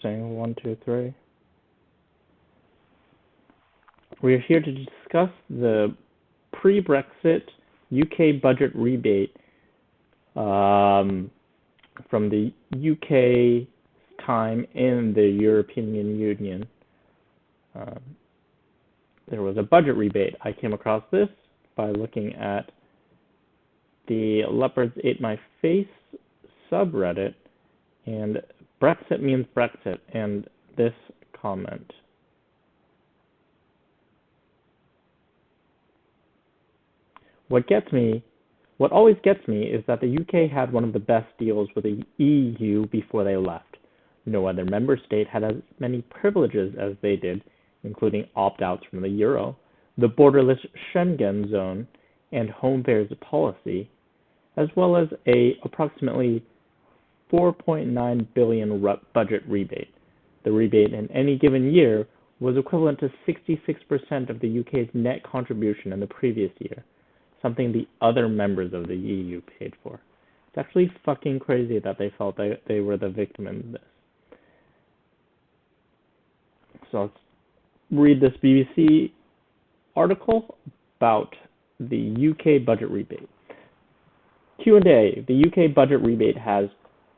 Saying one, two, three. We are here to discuss the pre-Brexit UK budget rebate from the UK time in the European Union. There was a budget rebate. I came across this by looking at the Leopards Ate My Face subreddit, and Brexit means Brexit, and this comment. What always gets me is that the UK had one of the best deals with the EU before they left. No other member state had as many privileges as they did, including opt-outs from the euro, the borderless Schengen zone, and home affairs policy, as well as a approximately 4.9 billion budget rebate. The rebate in any given year was equivalent to 66% of the UK's net contribution in the previous year, something the other members of the EU paid for. It's actually fucking crazy that they felt they were the victim in this. So let's read this BBC article about the UK budget rebate. Q&A. The UK budget rebate has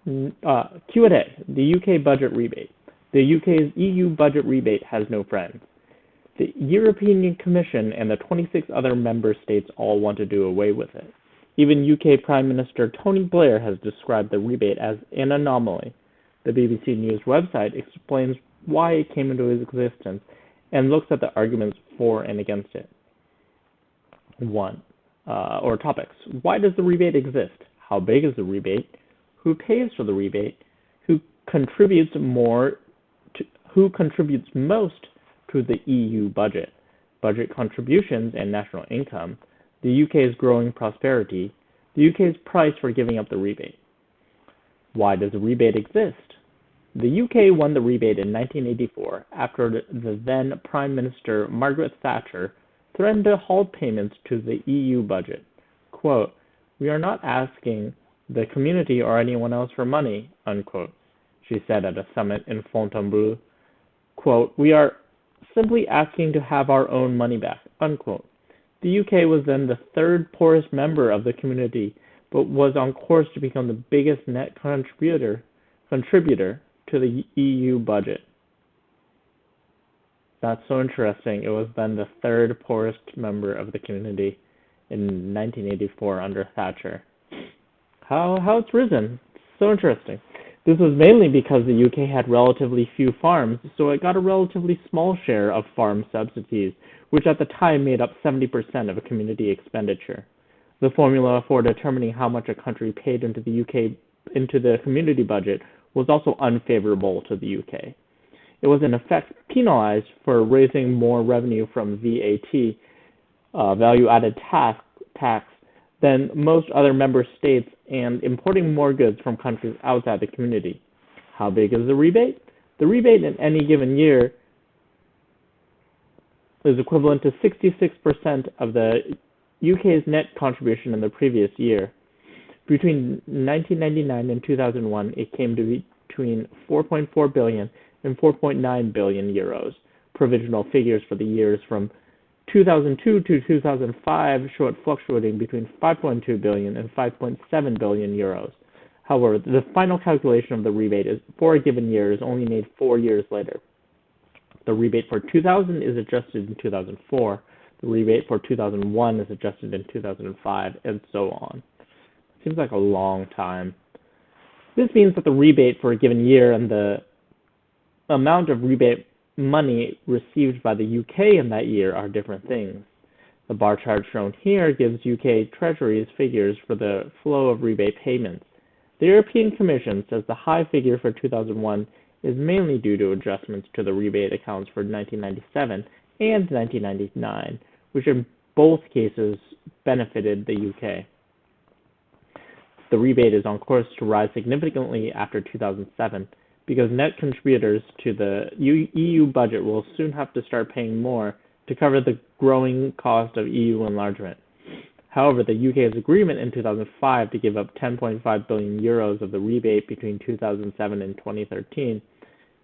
Q&A. The UK budget rebate. The UK's EU budget rebate has no friends. The European Commission and the 26 other member states all want to do away with it. Even UK Prime Minister Tony Blair has described the rebate as an anomaly. The BBC News website explains why it came into existence and looks at the arguments for and against it. Topics. Why does the rebate exist? How big is the rebate? Who pays for the rebate? Who contributes most to the EU budget? Budget contributions and national income, the UK's growing prosperity, the UK's price for giving up the rebate. Why does the rebate exist? The UK won the rebate in 1984 after the then Prime Minister Margaret Thatcher threatened to halt payments to the EU budget. Quote, "We are not asking the community or anyone else for money," unquote, she said at a summit in Fontainebleau. Quote, "We are simply asking to have our own money back," unquote. The UK was then the third poorest member of the community, but was on course to become the biggest net contributor to the EU budget. That's so interesting. It was then the third poorest member of the community in 1984 under Thatcher. How it's risen. So interesting. This was mainly because the UK had relatively few farms, so it got a relatively small share of farm subsidies, which at the time made up 70% of a community expenditure. The formula for determining how much a country paid into the community budget was also unfavorable to the UK. It was in effect penalized for raising more revenue from VAT, value-added tax, than most other member states and importing more goods from countries outside the community. How big is the rebate? The rebate in any given year is equivalent to 66% of the UK's net contribution in the previous year. Between 1999 and 2001, it came to be between 4.4 billion and 4.9 billion euros. Provisional figures for the years from 2002 to 2005 show it fluctuating between 5.2 billion and 5.7 billion euros. However, the final calculation of the rebate for a given year is only made 4 years later. The rebate for 2000 is adjusted in 2004. The rebate for 2001 is adjusted in 2005, and so on. Seems like a long time. This means that the rebate for a given year and the amount of rebate money received by the UK in that year are different things. The bar chart shown here gives UK Treasury's figures for the flow of rebate payments. The European Commission says the high figure for 2001 is mainly due to adjustments to the rebate accounts for 1997 and 1999, which in both cases benefited the UK. The rebate is on course to rise significantly after 2007 because net contributors to the EU budget will soon have to start paying more to cover the growing cost of EU enlargement. However, the UK's agreement in 2005 to give up 10.5 billion euros of the rebate between 2007 and 2013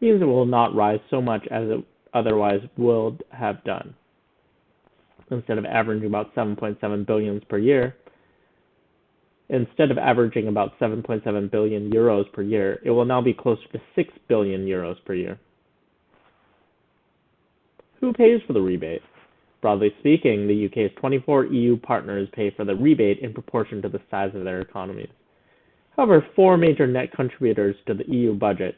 means it will not rise so much as it otherwise would have done. Instead of averaging about 7.7 billion per year, instead of averaging about 7.7 billion euros per year, it will now be closer to 6 billion euros per year. Who pays for the rebate? Broadly speaking, the UK's 24 EU partners pay for the rebate in proportion to the size of their economies. However, four major net contributors to the EU budget,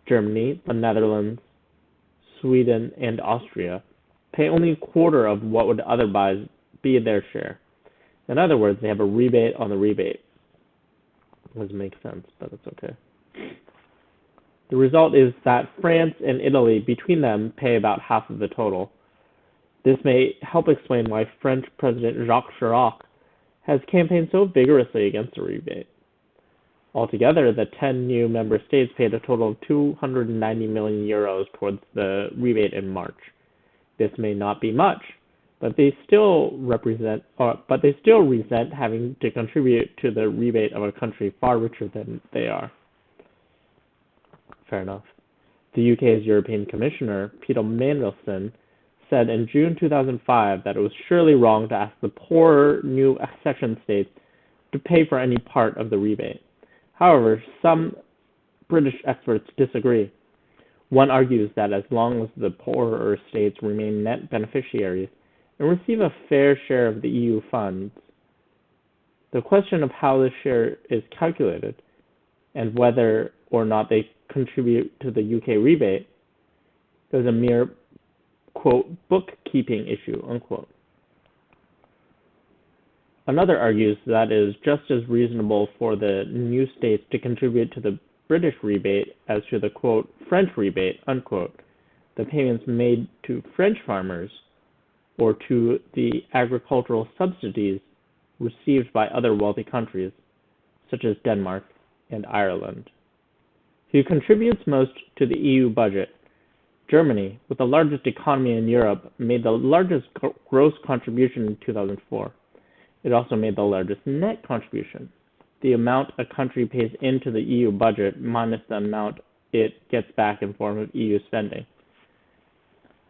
Germany, the Netherlands, Sweden, and Austria, pay only a quarter of what would otherwise be their share. In other words, they have a rebate on the rebate. Doesn't make sense, but it's okay. The result is that France and Italy, between them, pay about half of the total. This may help explain why French President Jacques Chirac has campaigned so vigorously against the rebate. Altogether, the 10 new member states paid a total of 290 million euros towards the rebate in March. This may not be much, but they still resent having to contribute to the rebate of a country far richer than they are. Fair enough. The UK's European Commissioner, Peter Mandelson, said in June 2005 that it was surely wrong to ask the poorer new accession states to pay for any part of the rebate. However, some British experts disagree. One argues that as long as the poorer states remain net beneficiaries and receive a fair share of the EU funds, the question of how this share is calculated and whether or not they contribute to the UK rebate is a mere, quote, bookkeeping issue, unquote. Another argues that it is just as reasonable for the new states to contribute to the British rebate as to the, quote, French rebate, unquote, the payments made to French farmers or to the agricultural subsidies received by other wealthy countries, such as Denmark and Ireland. Who contributes most to the EU budget? Germany, with the largest economy in Europe, made the largest gross contribution in 2004. It also made the largest net contribution, the amount a country pays into the EU budget minus the amount it gets back in form of EU spending.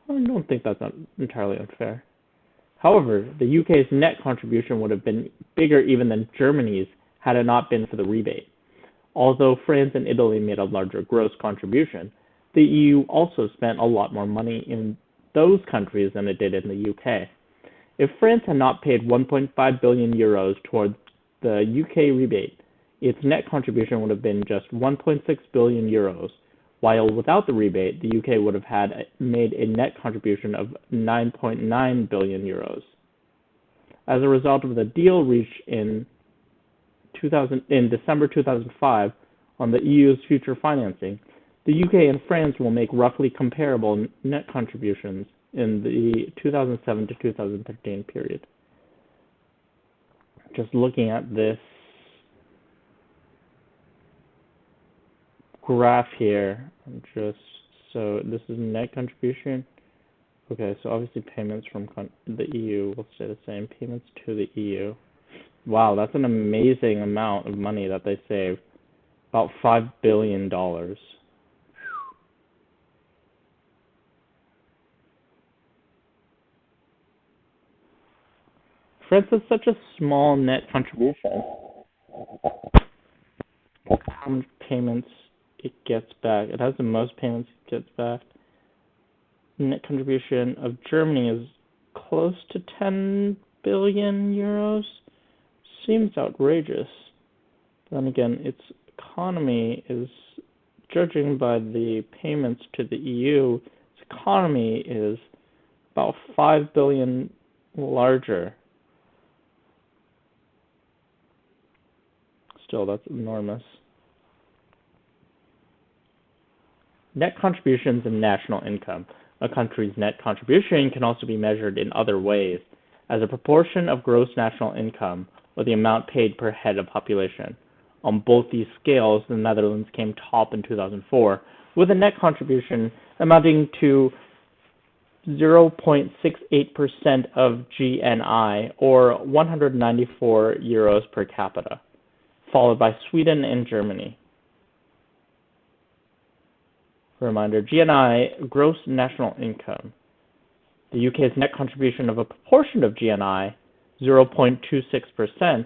I don't think that's not entirely unfair. However, the UK's net contribution would have been bigger even than Germany's had it not been for the rebate. Although France and Italy made a larger gross contribution, the EU also spent a lot more money in those countries than it did in the UK. If France had not paid 1.5 billion euros towards the UK rebate, its net contribution would have been just 1.6 billion euros, while without the rebate, the UK would have made a net contribution of 9.9 billion euros. As a result of the deal reached in December 2005 on the EU's future financing, the UK and France will make roughly comparable net contributions in the 2007 to 2013 period. Just looking at this graph here, so this is net contribution. Okay, so obviously payments from the EU will stay the same. Payments to the EU. Wow, that's an amazing amount of money that they saved. About $5 billion. France has such a small net contribution. How much payments it gets back? It has the most payments it gets back. Net contribution of Germany is close to 10 billion euros. Seems outrageous. Then again, its economy is, judging by the payments to the EU, its economy is about 5 billion larger. Still, that's enormous. Net contributions and national income. A country's net contribution can also be measured in other ways, as a proportion of gross national income, or the amount paid per head of population. On both these scales, the Netherlands came top in 2004, with a net contribution amounting to 0.68% of GNI, or 194 euros per capita, followed by Sweden and Germany. Reminder, GNI, gross national income. The UK's net contribution of a proportion of GNI, 0.26%,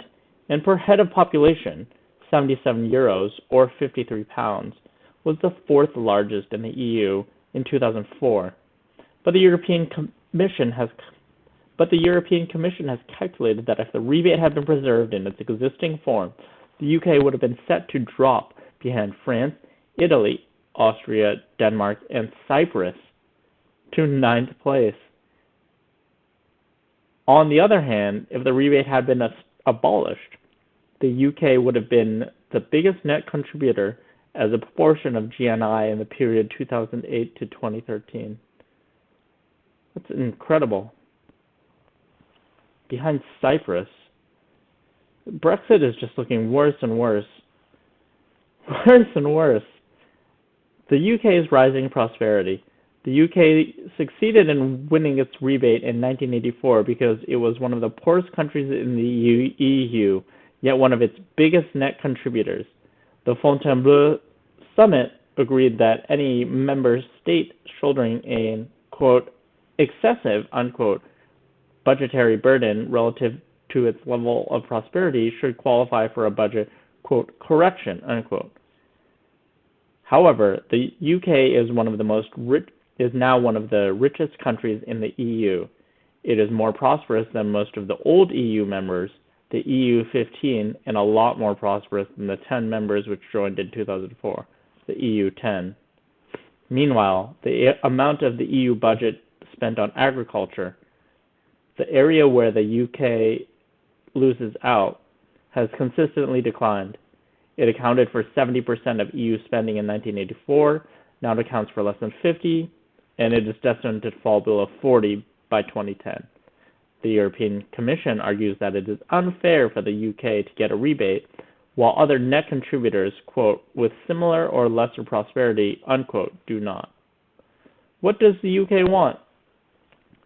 and per head of population, 77 euros or 53 pounds, was the fourth largest in the EU in 2004. But the European Commission has calculated that if the rebate had been preserved in its existing form, the UK would have been set to drop behind France, Italy, Austria, Denmark, and Cyprus to ninth place. On the other hand, if the rebate had been abolished, the UK would have been the biggest net contributor as a proportion of GNI in the period 2008 to 2013. That's incredible. Behind Cyprus, Brexit is just looking worse and worse. Worse and worse. The UK's rising prosperity. The UK succeeded in winning its rebate in 1984 because it was one of the poorest countries in the EU, yet one of its biggest net contributors. The Fontainebleau Summit agreed that any member state shouldering a, quote, excessive, unquote, budgetary burden relative to its level of prosperity should qualify for a budget, quote, correction, unquote. However, the UK is now one of the richest countries in the EU. It is more prosperous than most of the old EU members, the EU 15, and a lot more prosperous than the 10 members which joined in 2004, the EU 10. Meanwhile, the amount of the EU budget spent on agriculture, the area where the UK loses out, has consistently declined. It accounted for 70% of EU spending in 1984, now it accounts for less than 50%, and it is destined to fall below 40% by 2010. The European Commission argues that it is unfair for the UK to get a rebate, while other net contributors, quote, with similar or lesser prosperity, unquote, do not. What does the UK want?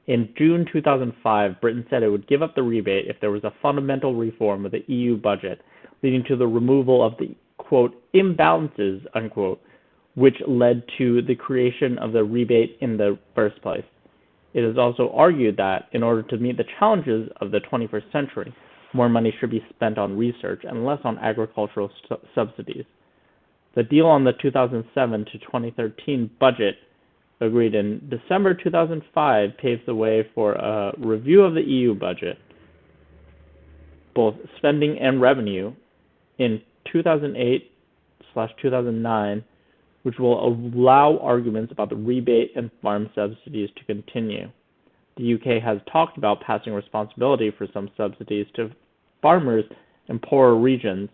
In June 2005, Britain said it would give up the rebate if there was a fundamental reform of the EU budget, leading to the removal of the, quote, imbalances, unquote, which led to the creation of the rebate in the first place. It is also argued that, in order to meet the challenges of the 21st century, more money should be spent on research and less on agricultural subsidies. The deal on the 2007 to 2013 budget, agreed in December 2005, paves the way for a review of the EU budget, both spending and revenue, in 2008/2009, which will allow arguments about the rebate and farm subsidies to continue. The UK has talked about passing responsibility for some subsidies to farmers in poorer regions,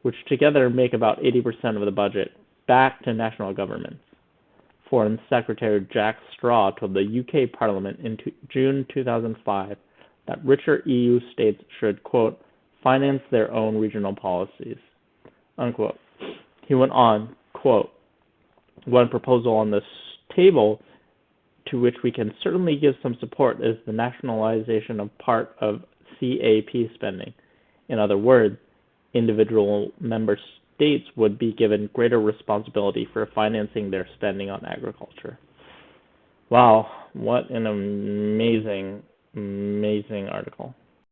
which together make about 80% of the budget, back to national governments. Foreign Secretary Jack Straw told the UK Parliament in June 2005 that richer EU states should, quote, finance their own regional policies, unquote. He went on, quote, one proposal on this table to which we can certainly give some support is the nationalization of part of CAP spending. In other words, individual member states would be given greater responsibility for financing their spending on agriculture. Wow, what an amazing, amazing article.